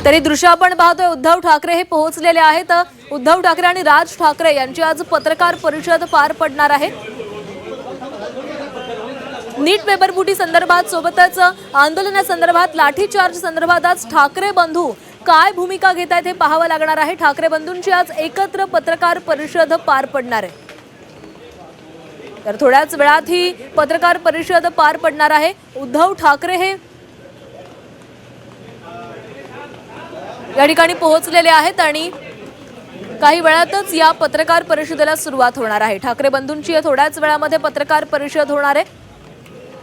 तरी दृश्य आपण पाहतोय, उद्धव ठाकरे हे पोहोचलेले आहेत। उद्धव ठाकरे आणि राज ठाकरे यांची आज पत्रकार परिषद पार पडणार आहे। नीट पेपर फुटी संदर्भात सोबतच आंदोलनासंदर्भात लाठीचार्ज संदर्भात आज ठाकरे बंधू काय भूमिका घेत आहेत हे पाहावं लागणार आहे। ठाकरे बंधूंची आज एकत्र पत्रकार परिषद पार पडणार आहे। तर थोड्याच वेळात ही पत्रकार परिषद पार पडणार आहे। उद्धव ठाकरे हे या ठिकाणी पोहोचलेले आहेत आणि काही वेळातच या पत्रकार परिषदेला सुरुवात होणार आहे। ठाकरे बंधूंची थोड्याच वेळामध्ये पत्रकार परिषद होणार आहे।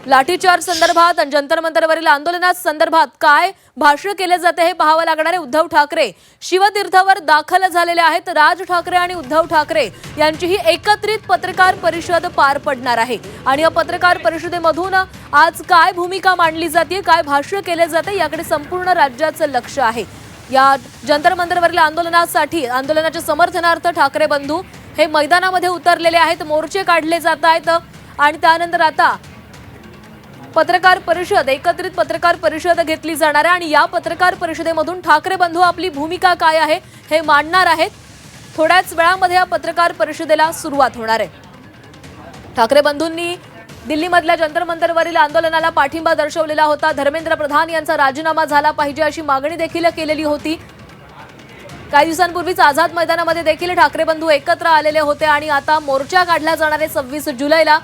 लाठीचार्ज संदर्भात आणि जंतर मंतरवरील आंदोलनात संदर्भात काय भाष्य केले जाते हे पाहावं लागणार आहे। उद्धव ठाकरे शिवतीर्थावर दाखल झालेले आहेत। राज ठाकरे आणि उद्धव ठाकरे यांची ही एकत्रित पत्रकार परिषद पार पडणार आहे आणि या पत्रकार परिषदेमधून आज काय भूमिका मांडली जाते, काय भाष्य केले जाते याकडे संपूर्ण राज्याचं लक्ष आहे। या जंतर मंतरवरील आंदोलनाच्या समर्थनार्थ ठाकरे बंधू हे मैदानामध्ये उतरलेले आहेत। मोर्चे काढले जात आहेत आणि त्यानंतर आता पत्रकार परिषद, एकत्रित पत्रकार परिषद घेतली जाणार आहे आणि या पत्रकार परिषदेमधून ठाकरे बंधू आपली भूमिका काय आहे हे मांडणार आहेत। थोड्याच वेळामध्ये या पत्रकार परिषदेला सुरुवात होणार आहे। ठाकरे बंधूंनी दिल्लीमधल्या जंतर मंतरवरील आंदोलनाला पाठिंबा दर्शवलेला होता। धर्मेंद्र प्रधान यांचा राजीनामा झाला पाहिजे अशी मागणी देखील केलेली होती। काही दिवसांपूर्वीच आझाद मैदानामध्ये देखील ठाकरे बंधू एकत्र आलेले होते आणि आता मोर्चा काढला जाणार आहे 26 जुलैला।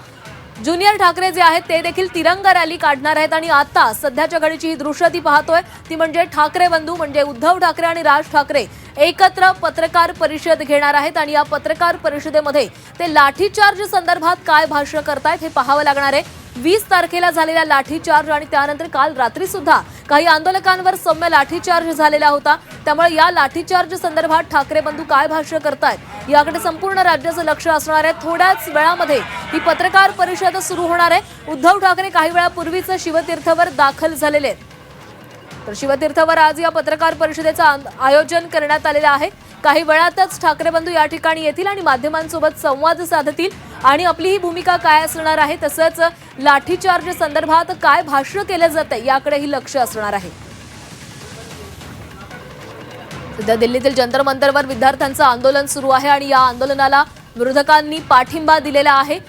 ज्युनियर ठाकरे जे आहेत ते देखील तिरंगा रॅली काढणार आहेत आणि आता सध्याच्या घडीची ही दृश्य ती पाहतोय ती म्हणजे ठाकरे बंधू म्हणजे उद्धव ठाकरे आणि राज ठाकरे एकत्र पत्रकार परिषद घेणार आहेत आणि या पत्रकार परिषदेमध्ये ते लाठीचार्ज संदर्भात काय भाष्य करतायत हे पाहावं लागणार आहे। 20 तारखेला झालेला लाठीचार्ज आणि त्यानंतर काल रात्री सुद्धा काही आंदोलकांवर सौम्य लाठीचार्ज झालेला होता। त्यामुळे या लाठीचार्ज संदर्भात ठाकरे बंधू काय भाष्य करतायत याकडे संपूर्ण राज्याचं लक्ष असणार आहे। थोड्याच वेळामध्ये ही पत्रकार परिषद सुरू होणार आहे। उद्धव ठाकरे काही वेळापूर्वीच शिवतीर्थावर दाखल झालेले आहेत। तर शिवतीर्थावर आज या पत्रकार परिषदेचं आयोजन करण्यात आलेलं आहे। काही वेळातच ठाकरे बंधू या ठिकाणी येतील आणि माध्यमांसोबत संवाद साधतील आणि आपली ही भूमिका काय असणार आहे, तसंच लाठीचार्ज संदर्भात काय भाष्य केलं जाते याकडेही लक्ष असणार आहे। सध्या दिल्लीतील जंतर मंतरवर विद्यार्थ्यांचं आंदोलन सुरू आहे आणि या आंदोलनाला विरोधकांनी पाठिंबा दिलेला आहे।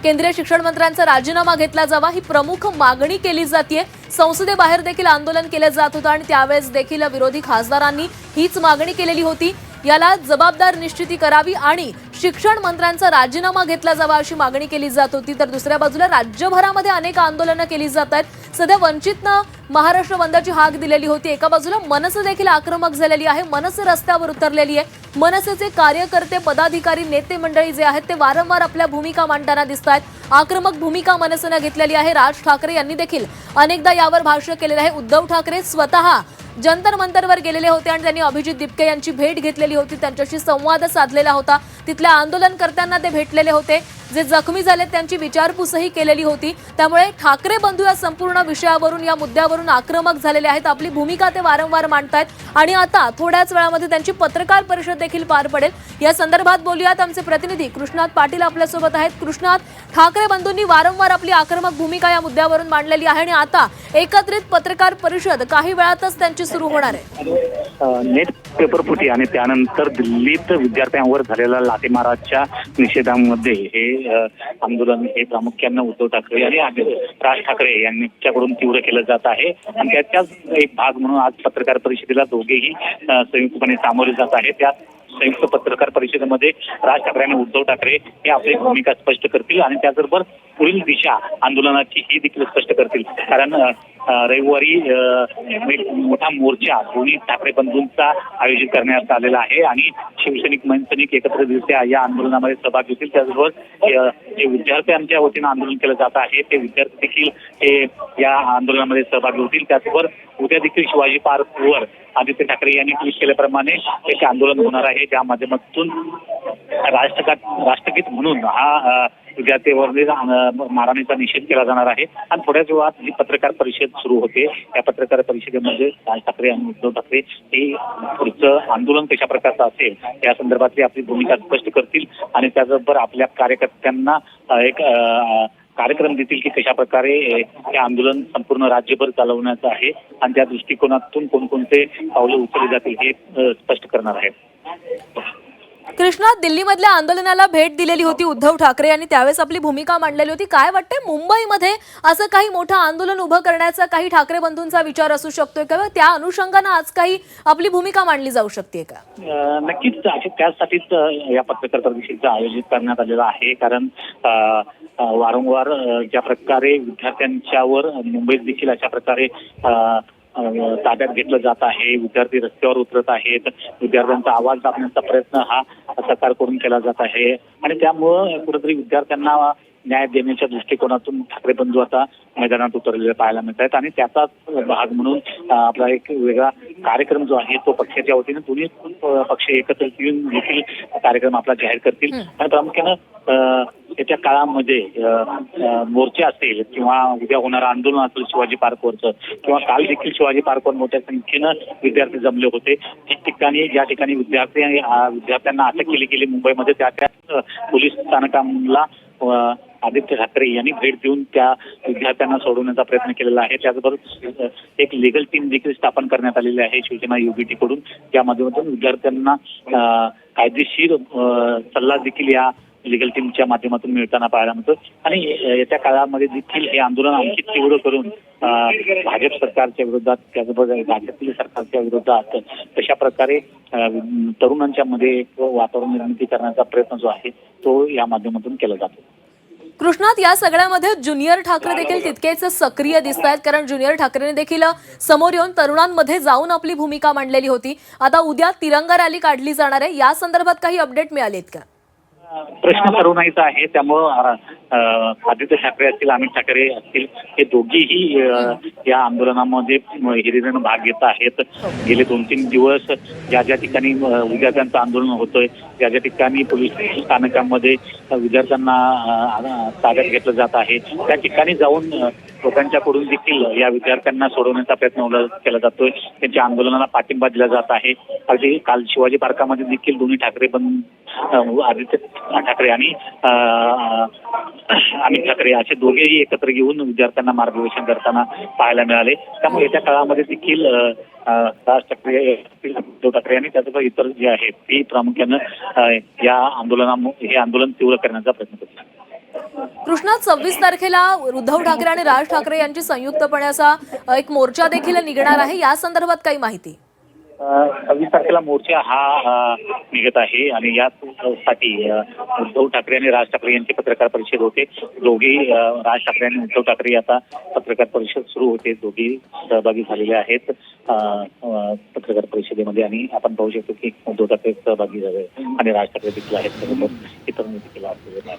केंद्रीय शिक्षण मंत्र्यांचा राजीनामा घेतला जावा ही प्रमुख मागणी केली जाते। संसदेबाहेर देखील आंदोलन केले जात होतं आणि त्यावेळेस देखील विरोधी खासदारांनी हीच मागणी केलेली होती। याला जबाबदार निश्चिती करावी आणि शिक्षण मंत्र्यांचा राजीनामा घेतला जावा अशी मागणी केली जात होती। तर दुसऱ्या बाजूला राज्यभरामध्ये अनेक आंदोलनं केली जात आहेत। सध्या वंचितनं महाराष्ट्र बंदची हाक दिलेली होती। एका बाजूला मनसे देखील आक्रमक झालेली आहे, मनसे रस्त्यावर उतरलेली आहे। मनसेचे कार्यकर्ते, पदाधिकारी, नेते मंडळी जे आहेत ते वारंवार आपल्या भूमिका मांडताना दिसत आहेत। आक्रमक भूमिका मनसेने घेतलेली आहे। राज ठाकरे यांनी देखील अनेकदा यावर भाष्य केलेलं आहे। उद्धव ठाकरे स्वतः जंतर मंतरवर गेलेले होते आणि त्यांनी अभिजित दिपके यांची भेट घेतलेली होती, त्यांच्याशी संवाद साधलेला होता। तिथल्या आंदोलनकर्त्यांना ते भेटलेले होते, जे जखमी झाले त्यांची विचारपूसही केलेली होती। त्यामुळे ठाकरे बंधू या संपूर्ण विषयावरून, या मुद्द्यावरून आक्रमक झालेले आहेत। आपली भूमिका ते वारंवार मांडतायत आणि आता थोड्याच वेळामध्ये त्यांची पत्रकार परिषद देखील पार पडेल। या संदर्भात बोलूयात, आमचे प्रतिनिधी कृष्णात पाटील आपल्यासोबत आहेत। कृष्णात, ठाकरे बंधूंनी वारंवार आपली आक्रमक भूमिका या मुद्द्यावरून मांडलेली आहे आणि आता एकत्रित पत्रकार परिषद काही वेळातच त्यांची सुरू होणार आहे। नेट पेपर फुटी आणि त्यानंतर दिल्लीत विद्यार्थ्यांवर झालेल्या लाठीमाराच्या निषेधामध्ये हे आंदोलन हे प्रामुख्याने उद्धव ठाकरे आणि राज ठाकरे यांच्याकडून तीव्र केलं जात आहे आणि त्याच्याच एक भाग म्हणून आज पत्रकार परिषदेला दोघेही संयुक्तपणे सामोरे जात आहेत। त्या संयुक्त पत्रकार परिषदेमध्ये राज ठाकरे आणि उद्धव ठाकरे हे आपली भूमिका स्पष्ट करतील आणि त्याचबरोबर पुढील दिशा आंदोलनाची ही देखील स्पष्ट करतील। कारण रविवारी एक मोठा मोर्चा दोन्ही ठाकरे बंधूंचा आयोजित करण्यात आलेला आहे आणि शिवसैनिक मनसैनिक एकत्रितरित्या या आंदोलनामध्ये सहभाग घेतील। त्याचबरोबर जे विद्यार्थ्यांच्या वतीनं आंदोलन केलं जात आहे ते विद्यार्थी देखील हे या आंदोलनामध्ये सहभागी होतील। त्याचबरोबर उद्या देखील शिवाजी पार्कवर आदित्य ठाकरे यांनी ट्विट केल्याप्रमाणे एक आंदोलन होणार आहे, ज्या माध्यमातून राष्ट्रगीत म्हणून हा विद्यार्थ्यांवर मारहाणीचा निषेध केला जाणार आहे आणि थोड्याच वेळात ही पत्रकार परिषद सुरू होते। या पत्रकार परिषदेमध्ये राज ठाकरे आणि उद्धव ठाकरे हे पुढचं आंदोलन कशा प्रकारचं असेल या संदर्भातली आपली भूमिका स्पष्ट करतील आणि त्याचबरोबर आपल्या कार्यकर्त्यांना एक कार्यक्रम देतील की कशा प्रकारे हे आंदोलन संपूर्ण राज्यभर चालवण्याचं आहे आणि त्या दृष्टिकोनातून कोणकोणते पावलं उचलली जातील हे स्पष्ट करणार आहे. कृष्णा, दिल्लीमधल्या आंदोलनाला भेट दिलेली होती उद्धव ठाकरे आणि त्यावेळेस आपली भूमिका मांडलेली होती. काय वाटतंय, मुंबईमध्ये असं काही मोठं आंदोलन उभं करण्याचा काही ठाकरे बंधूंचा विचार असू शकतोय का? त्या अनुषंगानं आज काही आपली भूमिका मांडली जाऊ शकते का? नक्कीच त्यासाठीच या पत्रकार परिषदेचं आयोजित करण्यात आलेलं आहे. कारण वारंवार ज्या प्रकारे विद्यार्थ्यांच्यावर मुंबईत देखील अशा प्रकारे ताब्यात घेतलं जात आहे, विद्यार्थी रस्त्यावर उतरत आहेत, विद्यार्थ्यांचा आवाज दाबण्याचा प्रयत्न हा सरकारकडून केला जात आहे आणि त्यामुळं कुठेतरी विद्यार्थ्यांना न्याय देण्याच्या दृष्टिकोनातून ठाकरे बंधू आता मैदानात उतरलेले पाहायला मिळत आहेत आणि त्याचाच भाग म्हणून आपला एक वेगळा कार्यक्रम जो आहे तो पक्षाच्या वतीने दोन्ही पक्ष एकत्र येऊन देखील कार्यक्रम आपला जाहीर करतील आणि प्रामुख्यानं येत्या काळामध्ये मोर्चे असेल किंवा उद्या होणारं आंदोलन असेल शिवाजी पार्कवरचं किंवा काल देखील शिवाजी पार्कवर मोठ्या संख्येनं विद्यार्थी जमले होते. ठिकठिकाणी ज्या ठिकाणी विद्यार्थ्यांना अटक केली गेली मुंबईमध्ये त्या पोलीस स्थानकाला आदित्य ठाकरे यांनी भेट देऊन त्या विद्यार्थ्यांना सोडवण्याचा प्रयत्न केलेला आहे. त्याचबरोबर एक लीगल टीम देखील स्थापन करण्यात आलेली आहे शिवसेना युबीटी कडून. त्या माध्यमातून विद्यार्थ्यांना कायदेशीर सल्ला देखील या लीगल टीमच्या माध्यमातून मिळताना पाहायला मिळतं आणि येत्या काळामध्ये देखील हे आंदोलन आणखी तीव्र करून भाजप सरकारच्या विरोधात त्याचबरोबर भाजपीय सरकारच्या विरोधात तशा प्रकारे तरुणांच्या मध्ये एक वातावरण निर्मिती करण्याचा प्रयत्न जो आहे तो या माध्यमातून केला जातो. कृष्णात, या सगळ्यामध्ये ज्युनियर ठाकरे देखील तितकेच सक्रिय दिसत आहेत, कारण ज्युनियर ठाकरेने देखील समोर येऊन तरुणांमध्ये जाऊन आपली भूमिका मांडलेली होती. आता उद्या तिरंगा रॅली काढली जाणार आहे, या संदर्भात काही अपडेट मिळालेत का? प्रश्न तरुणाईचा आहे, त्यामुळं आदित्य ठाकरे असतील, अमित ठाकरे असतील, हे दोघीही या आंदोलनामध्ये हिरिरीनं भाग घेत आहेत. गेले 2-3 दिवस ज्या ज्या ठिकाणी विद्यार्थ्यांचं आंदोलन होतंय, ज्या ज्या ठिकाणी पोलीस स्थानकामध्ये विद्यार्थ्यांना ताब्यात घेतलं जात आहे, त्या ठिकाणी जाऊन लोकांच्याकडून देखील या विद्यार्थ्यांना सोडवण्याचा प्रयत्न केला जातोय. त्यांच्या आंदोलनाला पाठिंबा दिला जात आहे. अगदी काल शिवाजी पार्कामध्ये देखील दोन्ही ठाकरे आदित्य ठाकरे आणि अमित ठाकरे असे दोघेही एकत्र येऊन विद्यार्थ्यांना मार्गदर्शन करताना पाहायला मिळाले. त्यामुळे येत्या काळामध्ये देखील राज ठाकरे, उद्धव ठाकरे आणि त्याचबरोबर इतर जे आहेत ते प्रामुख्यानं या हे आंदोलन तीव्र करण्याचा प्रयत्न करतात. कृष्णा, 26 तारखेला उद्धव ठाकरे आणि राज ठाकरे यांची संयुक्तपणे असा एक मोर्चा देखील निघणार आहे, या संदर्भात काही माहिती? 26 तारखेला मोर्चा हा निघत आहे आणि यासाठी उद्धव ठाकरे आणि राज ठाकरे यांची पत्रकार परिषद होते. दोघी राज ठाकरे आणि उद्धव ठाकरे आता पत्रकार परिषद सुरू होते. दोघी सहभागी झालेले आहेत पत्रकार परिषदेमध्ये आणि आपण पाहू शकतो की उद्धव ठाकरे सहभागी झाले आणि राज ठाकरे देखील आहेत, इतर देखील आहेत.